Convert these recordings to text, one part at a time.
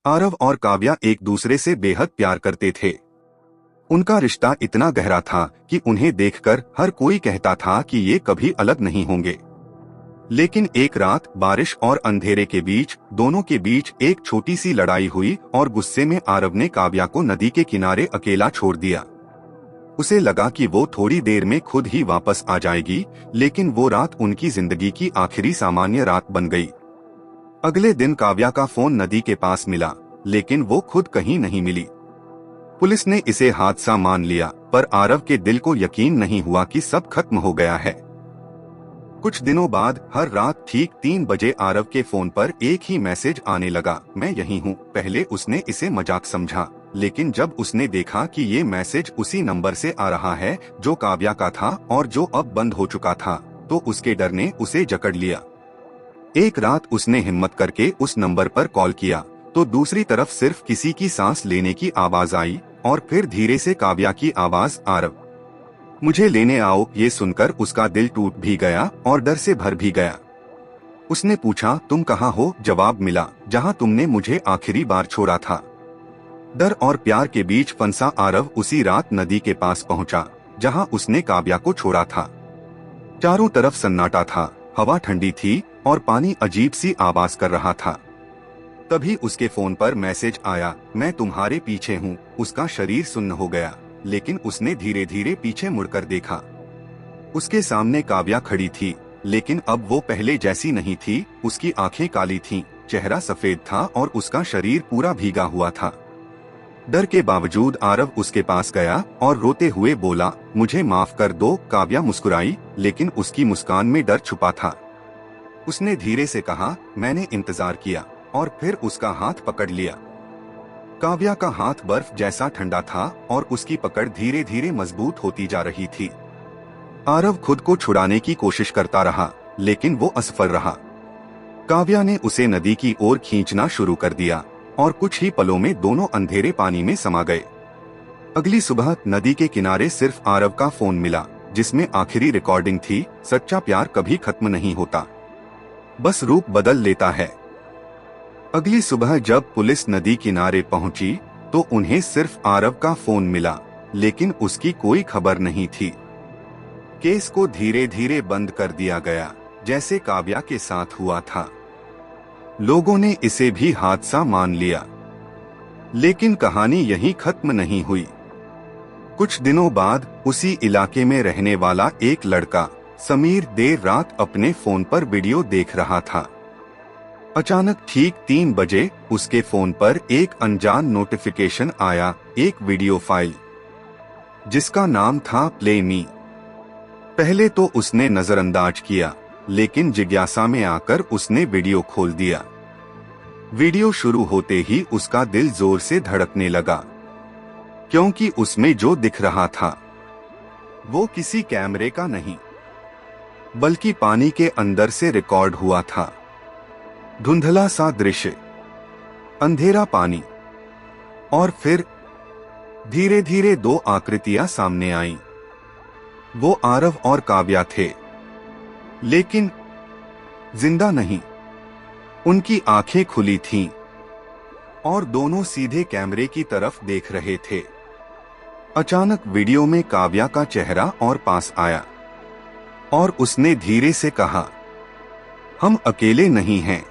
आरव और काव्या एक दूसरे से बेहद प्यार करते थे। उनका रिश्ता इतना गहरा था कि उन्हें देखकर हर कोई कहता था कि ये कभी अलग नहीं होंगे। लेकिन एक रात बारिश और अंधेरे के बीच दोनों के बीच एक छोटी सी लड़ाई हुई और गुस्से में आरव ने काव्या को नदी के किनारे अकेला छोड़ दिया। उसे लगा कि वो थोड़ी देर में खुद ही वापस आ जाएगी, लेकिन वो रात उनकी जिंदगी की आखिरी सामान्य रात बन गई। अगले दिन काव्या का फोन नदी के पास मिला, लेकिन वो खुद कहीं नहीं मिली। पुलिस ने इसे हादसा मान लिया, पर आरव के दिल को यकीन नहीं हुआ कि सब खत्म हो गया है। कुछ दिनों बाद हर रात ठीक 3 बजे आरव के फोन पर एक ही मैसेज आने लगा, मैं यहीं हूँ। पहले उसने इसे मजाक समझा, लेकिन जब उसने देखा कि ये मैसेज उसी नंबर से आ रहा है जो काव्या का था और जो अब बंद हो चुका था, तो उसके डर ने उसे जकड़ लिया। एक रात उसने हिम्मत करके उस नंबर पर कॉल किया, तो दूसरी तरफ सिर्फ किसी की सांस लेने की आवाज आई और फिर धीरे से काव्या की आवाज, आरव मुझे लेने आओ। ये सुनकर उसका दिल टूट भी गया और डर से भर भी गया। उसने पूछा, तुम कहाँ हो? जवाब मिला, जहाँ तुमने मुझे आखिरी बार छोड़ा था। डर और प्यार के बीच फंसा आरव उसी रात नदी के पास पहुंचा, जहाँ उसने काव्या को छोड़ा था। चारों तरफ सन्नाटा था, हवा ठंडी थी और पानी अजीब सी आवाज कर रहा था। तभी उसके फोन पर मैसेज आया, मैं तुम्हारे पीछे हूँ। उसका शरीर सुन्न हो गया, लेकिन उसने धीरे धीरे पीछे मुड़कर देखा। उसके सामने काव्या खड़ी थी, लेकिन अब वो पहले जैसी नहीं थी। उसकी आंखें काली थीं, चेहरा सफेद था और उसका शरीर पूरा भीगा हुआ था। डर के बावजूद आरव उसके पास गया और रोते हुए बोला, मुझे माफ कर दो। काव्या मुस्कुराई, लेकिन उसकी मुस्कान में डर छुपा था। उसने धीरे से कहा, मैंने इंतजार किया, और फिर उसका हाथ पकड़ लिया। काव्या का हाथ बर्फ जैसा ठंडा था और उसकी पकड़ धीरे धीरे मजबूत होती जा रही थी। आरव खुद को छुड़ाने की कोशिश करता रहा, लेकिन वो असफल रहा। काव्या ने उसे नदी की ओर खींचना शुरू कर दिया और कुछ ही पलों में दोनों अंधेरे पानी में समा गए। अगली सुबह नदी के किनारे सिर्फ आरव का फोन मिला, जिसमें आखिरी रिकॉर्डिंग थी, सच्चा प्यार कभी खत्म नहीं होता, बस रूप बदल लेता है। अगली सुबह जब पुलिस नदी किनारे पहुंची, तो उन्हें सिर्फ आरव का फोन मिला, लेकिन उसकी कोई खबर नहीं थी। केस को धीरे धीरे बंद कर दिया गया, जैसे काव्या के साथ हुआ था। लोगों ने इसे भी हादसा मान लिया, लेकिन कहानी यहीं खत्म नहीं हुई। कुछ दिनों बाद उसी इलाके में रहने वाला एक लड़का समीर देर रात अपने फोन पर वीडियो देख रहा था। अचानक ठीक 3 बजे उसके फोन पर एक अनजान नोटिफिकेशन आया, एक वीडियो फाइल जिसका नाम था प्ले मी। पहले तो उसने नजरअंदाज किया, लेकिन जिज्ञासा में आकर उसने वीडियो खोल दिया। वीडियो शुरू होते ही उसका दिल जोर से धड़कने लगा, क्योंकि उसमें जो दिख रहा था वो किसी कैमरे का नहीं, बल्कि पानी के अंदर से रिकॉर्ड हुआ था। धुंधला सा दृश्य, अंधेरा पानी, और फिर धीरे धीरे 2 आकृतियां सामने आईं। वो आरव और काव्या थे, लेकिन जिंदा नहीं। उनकी आंखें खुली थीं और दोनों सीधे कैमरे की तरफ देख रहे थे। अचानक वीडियो में काव्या का चेहरा और पास आया और उसने धीरे से कहा, हम अकेले नहीं हैं।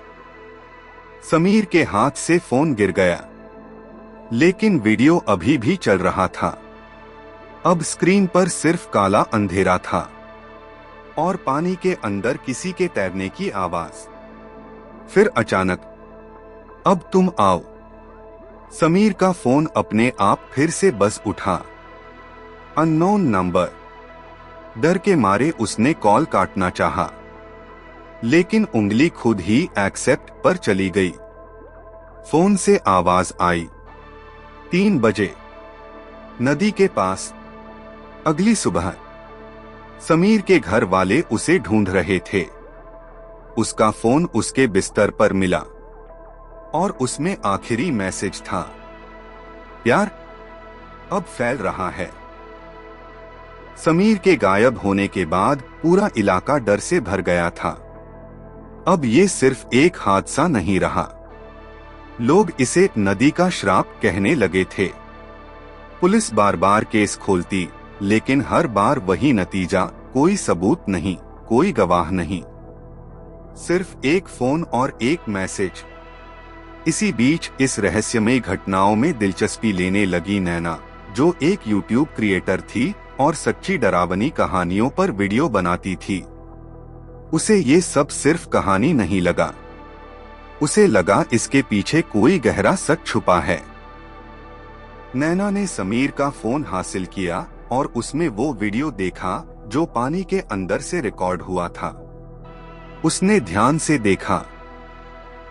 समीर के हाथ से फोन गिर गया, लेकिन वीडियो अभी भी चल रहा था। अब स्क्रीन पर सिर्फ काला अंधेरा था और पानी के अंदर किसी के तैरने की आवाज। फिर अचानक, अब तुम आओ। समीर का फोन अपने आप फिर से बज उठा। Unknown number. डर के मारे उसने कॉल काटना चाहा, लेकिन उंगली खुद ही एक्सेप्ट पर चली गई। फोन से आवाज आई, 3 बजे, नदी के पास। अगली सुबह समीर के घर वाले उसे ढूंढ रहे थे। उसका फोन उसके बिस्तर पर मिला और उसमें आखिरी मैसेज था, प्यार अब फैल रहा है। समीर के गायब होने के बाद पूरा इलाका डर से भर गया था। अब ये सिर्फ एक हादसा नहीं रहा, लोग इसे नदी का श्राप कहने लगे थे। पुलिस बार बार केस खोलती, लेकिन हर बार वही नतीजा, कोई सबूत नहीं, कोई गवाह नहीं, सिर्फ एक फोन और एक मैसेज। इसी बीच इस रहस्यमय घटनाओं में दिलचस्पी लेने लगी नैना, जो एक यूट्यूब क्रिएटर थी और सच्ची डरावनी कहानियों पर वीडियो बनाती थी। उसे ये सब सिर्फ कहानी नहीं लगा, उसे लगा इसके पीछे कोई गहरा सच छुपा है। नैना ने समीर का फोन हासिल किया और उसमें वो वीडियो देखा जो पानी के अंदर से रिकॉर्ड हुआ था। उसने ध्यान से देखा।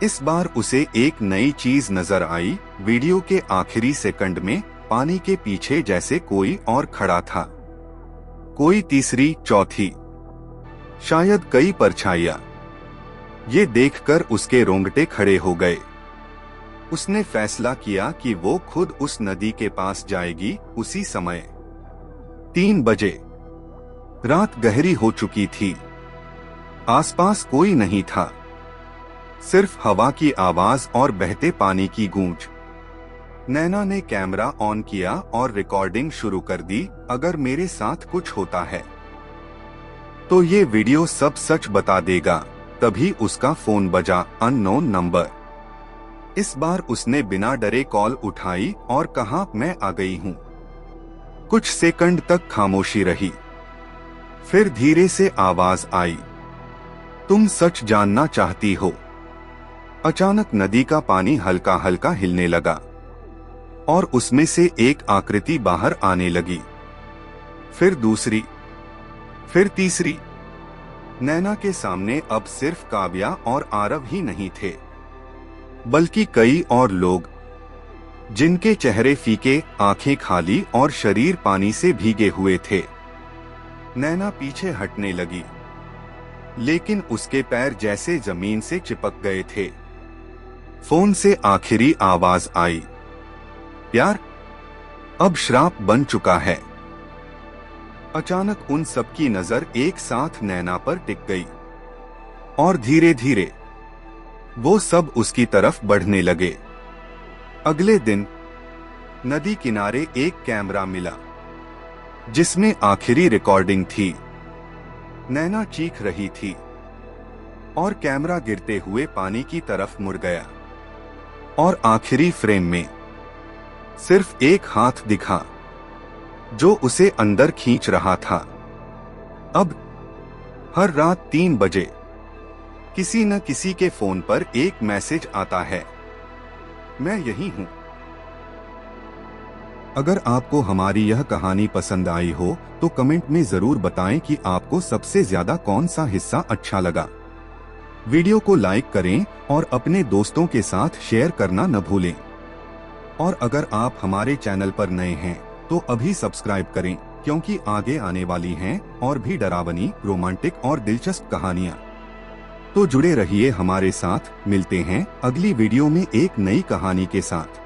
इस बार उसे एक नई चीज नजर आई। वीडियो के आखिरी सेकंड में पानी के पीछे जैसे कोई और खड़ा था, कोई तीसरी, चौथी, शायद कई परछाइयां। ये देखकर उसके रोंगटे खड़े हो गए। उसने फैसला किया कि वो खुद उस नदी के पास जाएगी। उसी समय 3 बजे। रात गहरी हो चुकी थी। आसपास कोई नहीं था, सिर्फ हवा की आवाज और बहते पानी की गूंज। नैना ने कैमरा ऑन किया और रिकॉर्डिंग शुरू कर दी। अगर मेरे साथ कुछ होता है तो ये वीडियो सब सच बता देगा। तभी उसका फोन बजा, अननोन नंबर। इस बार उसने बिना डरे कॉल उठाई और कहा, मैं आ गई हूँ। कुछ सेकंड तक खामोशी रही, फिर धीरे से आवाज आई, तुम सच जानना चाहती हो? अचानक नदी का पानी हल्का हल्का हिलने लगा और उसमें से एक आकृति बाहर आने लगी। फिर दूसरी, फिर तीसरी। नैना के सामने अब सिर्फ काव्या और आरव ही नहीं थे, बल्कि कई और लोग, जिनके चेहरे फीके, आंखें खाली और शरीर पानी से भीगे हुए थे। नैना पीछे हटने लगी, लेकिन उसके पैर जैसे जमीन से चिपक गए थे। फोन से आखिरी आवाज आई, प्यार अब श्राप बन चुका है। अचानक उन सबकी नजर एक साथ नैना पर टिक गई और धीरे धीरे वो सब उसकी तरफ बढ़ने लगे। अगले दिन नदी किनारे एक कैमरा मिला जिसमें आखिरी रिकॉर्डिंग थी। नैना चीख रही थी और कैमरा गिरते हुए पानी की तरफ मुड़ गया और आखिरी फ्रेम में सिर्फ एक हाथ दिखा जो उसे अंदर खींच रहा था। अब हर रात 3 बजे किसी न किसी के फोन पर एक मैसेज आता है, मैं यही हूं। अगर आपको हमारी यह कहानी पसंद आई हो तो कमेंट में जरूर बताएं कि आपको सबसे ज्यादा कौन सा हिस्सा अच्छा लगा। वीडियो को लाइक करें और अपने दोस्तों के साथ शेयर करना न भूलें। और अगर आप हमारे चैनल पर नए हैं तो अभी सब्सक्राइब करें, क्योंकि आगे आने वाली हैं और भी डरावनी, रोमांटिक और दिलचस्प कहानियां। तो जुड़े रहिए हमारे साथ। मिलते हैं अगली वीडियो में एक नई कहानी के साथ।